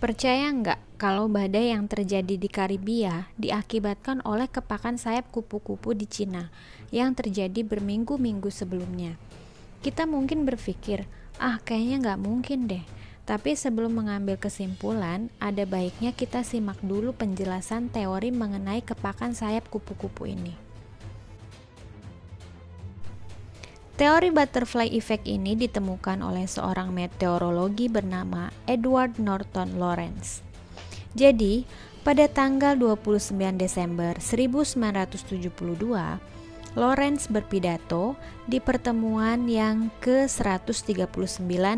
Percaya nggak kalau badai yang terjadi di Karibia diakibatkan oleh kepakan sayap kupu-kupu di Cina yang terjadi berminggu-minggu sebelumnya? Kita mungkin berpikir, kayaknya nggak mungkin deh. Tapi sebelum mengambil kesimpulan, ada baiknya kita simak dulu penjelasan teori mengenai kepakan sayap kupu-kupu ini. Teori butterfly effect ini ditemukan oleh seorang meteorologi bernama Edward Norton Lawrence. Jadi, pada tanggal 29 Desember 1972, Lawrence berpidato di pertemuan yang ke-139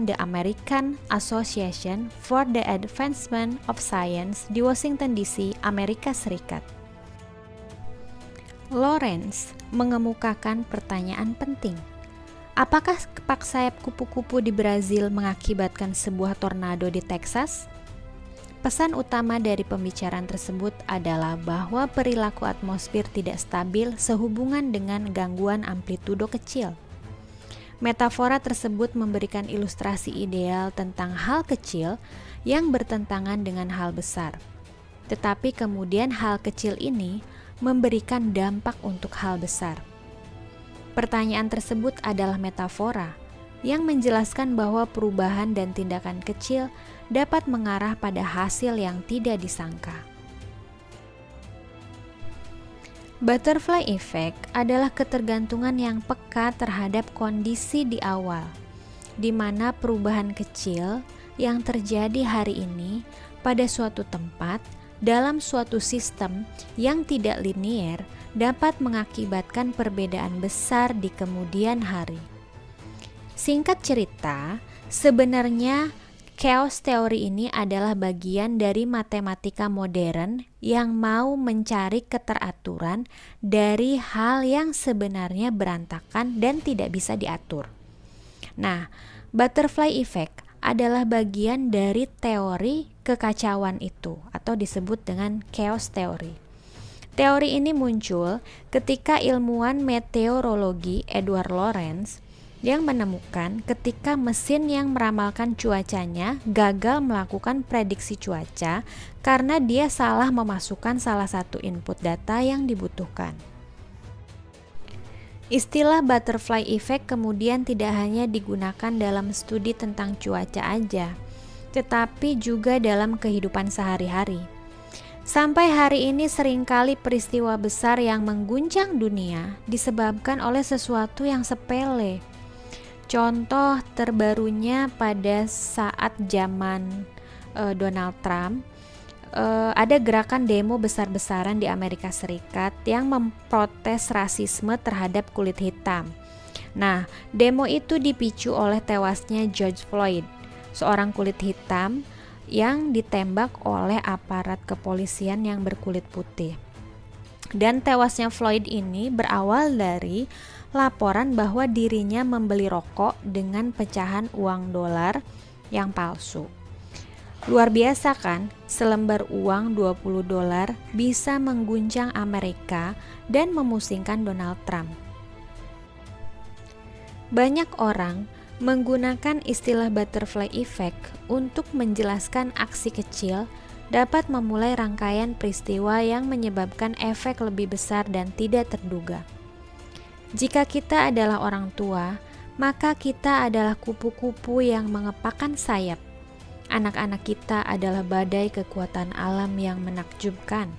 The American Association for the Advancement of Science di Washington DC, Amerika Serikat. Lawrence mengemukakan pertanyaan penting. Apakah kepak sayap kupu-kupu di Brazil mengakibatkan sebuah tornado di Texas? Pesan utama dari pembicaraan tersebut adalah bahwa perilaku atmosfer tidak stabil sehubungan dengan gangguan amplitudo kecil. Metafora tersebut memberikan ilustrasi ideal tentang hal kecil yang bertentangan dengan hal besar. Tetapi kemudian hal kecil ini memberikan dampak untuk hal besar. Pertanyaan tersebut adalah metafora yang menjelaskan bahwa perubahan dan tindakan kecil dapat mengarah pada hasil yang tidak disangka. Butterfly effect adalah ketergantungan yang peka terhadap kondisi di awal, di mana perubahan kecil yang terjadi hari ini pada suatu tempat dalam suatu sistem yang tidak linier dapat mengakibatkan perbedaan besar di kemudian hari. Singkat cerita, sebenarnya chaos teori ini adalah bagian dari matematika modern yang mau mencari keteraturan dari hal yang sebenarnya berantakan dan tidak bisa diatur. Nah, butterfly effect adalah bagian dari teori kekacauan itu atau disebut dengan chaos theory. Teori ini muncul ketika ilmuwan meteorologi Edward Lawrence yang menemukan ketika mesin yang meramalkan cuacanya gagal melakukan prediksi cuaca karena dia salah memasukkan salah satu input data yang dibutuhkan. Istilah butterfly effect kemudian tidak hanya digunakan dalam studi tentang cuaca aja, tetapi juga dalam kehidupan sehari-hari. Sampai hari ini seringkali peristiwa besar yang mengguncang dunia disebabkan oleh sesuatu yang sepele. Contoh terbarunya pada saat zaman Donald Trump, ada gerakan demo besar-besaran di Amerika Serikat yang memprotes rasisme terhadap kulit hitam. Nah, demo itu dipicu oleh tewasnya George Floyd, seorang kulit hitam yang ditembak oleh aparat kepolisian yang berkulit putih. Dan tewasnya Floyd ini berawal dari laporan bahwa dirinya membeli rokok dengan pecahan uang dolar yang palsu. Luar biasa kan, selembar uang 20 dolar bisa mengguncang Amerika dan memusingkan Donald Trump. Banyak orang menggunakan istilah butterfly effect untuk menjelaskan aksi kecil dapat memulai rangkaian peristiwa yang menyebabkan efek lebih besar dan tidak terduga. Jika kita adalah orang tua, maka kita adalah kupu-kupu yang mengepakkan sayap. Anak-anak kita adalah badai kekuatan alam yang menakjubkan.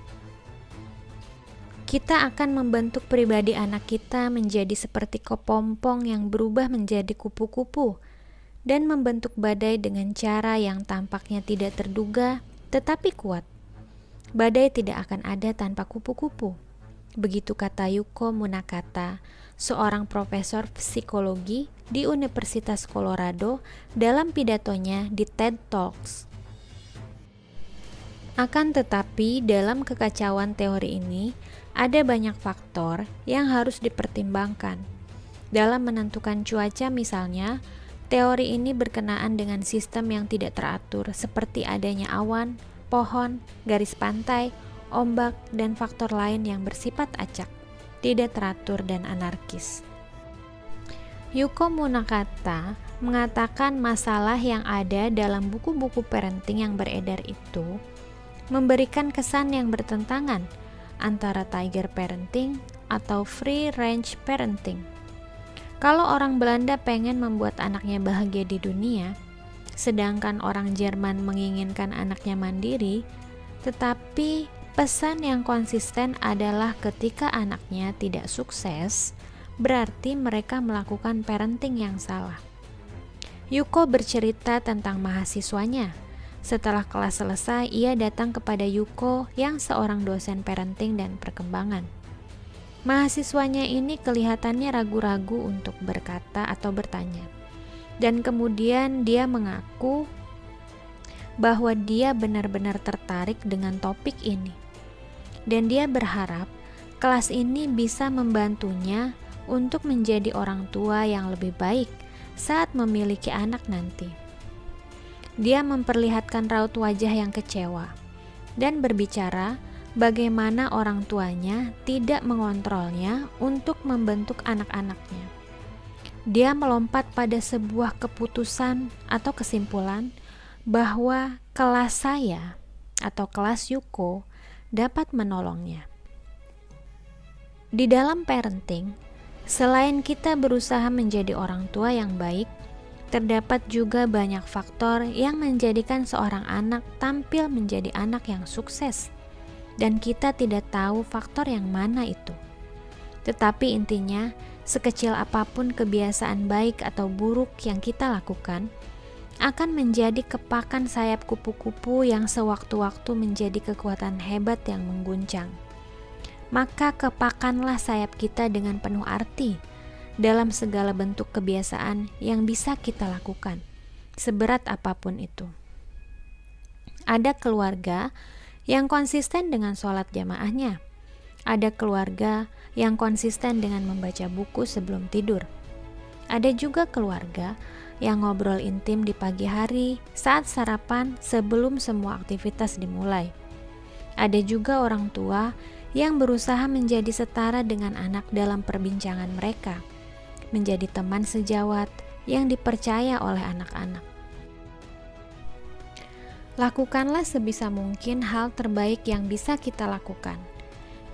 Kita akan membentuk pribadi anak kita menjadi seperti kepompong yang berubah menjadi kupu-kupu dan membentuk badai dengan cara yang tampaknya tidak terduga tetapi kuat. Badai tidak akan ada tanpa kupu-kupu. Begitu kata Yuko Munakata, seorang profesor psikologi di Universitas Colorado dalam pidatonya di TED Talks. Akan tetapi, dalam kekacauan teori ini, ada banyak faktor yang harus dipertimbangkan. Dalam menentukan cuaca misalnya, teori ini berkenaan dengan sistem yang tidak teratur seperti adanya awan, pohon, garis pantai, ombak, dan faktor lain yang bersifat acak, tidak teratur dan anarkis. Yuko Munakata mengatakan masalah yang ada dalam buku-buku parenting yang beredar itu memberikan kesan yang bertentangan antara tiger parenting atau free range parenting. Kalau orang Belanda pengen membuat anaknya bahagia di dunia, sedangkan orang Jerman menginginkan anaknya mandiri, tetapi pesan yang konsisten adalah ketika anaknya tidak sukses, berarti mereka melakukan parenting yang salah. Yuko bercerita tentang mahasiswanya. Setelah kelas selesai, ia datang kepada Yuko yang seorang dosen parenting dan perkembangan. Mahasiswanya ini kelihatannya ragu-ragu untuk berkata atau bertanya. Dan kemudian dia mengaku bahwa dia benar-benar tertarik dengan topik ini. Dan dia berharap kelas ini bisa membantunya untuk menjadi orang tua yang lebih baik saat memiliki anak nanti. Dia memperlihatkan raut wajah yang kecewa dan berbicara bagaimana orang tuanya tidak mengontrolnya untuk membentuk anak-anaknya. Dia melompat pada sebuah keputusan atau kesimpulan bahwa kelas saya atau kelas Yuko dapat menolongnya. Di dalam parenting, selain kita berusaha menjadi orang tua yang baik, terdapat juga banyak faktor yang menjadikan seorang anak tampil menjadi anak yang sukses, dan kita tidak tahu faktor yang mana itu. Tetapi intinya, sekecil apapun kebiasaan baik atau buruk yang kita lakukan, akan menjadi kepakan sayap kupu-kupu yang sewaktu-waktu menjadi kekuatan hebat yang mengguncang. Maka kepakanlah sayap kita dengan penuh arti dalam segala bentuk kebiasaan yang bisa kita lakukan, seberat apapun itu. Ada keluarga yang konsisten dengan sholat jamaahnya. Ada keluarga yang konsisten dengan membaca buku sebelum tidur. Ada juga keluarga yang ngobrol intim di pagi hari saat sarapan sebelum semua aktivitas dimulai. Ada juga orang tua yang berusaha menjadi setara dengan anak dalam perbincangan mereka, menjadi teman sejawat yang dipercaya oleh anak-anak. Lakukanlah sebisa mungkin hal terbaik yang bisa kita lakukan.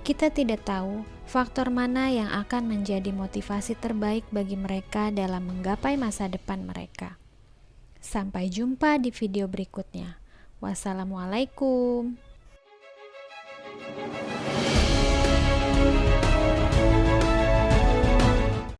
Kita tidak tahu faktor mana yang akan menjadi motivasi terbaik bagi mereka dalam menggapai masa depan mereka. Sampai jumpa di video berikutnya. Wassalamualaikum.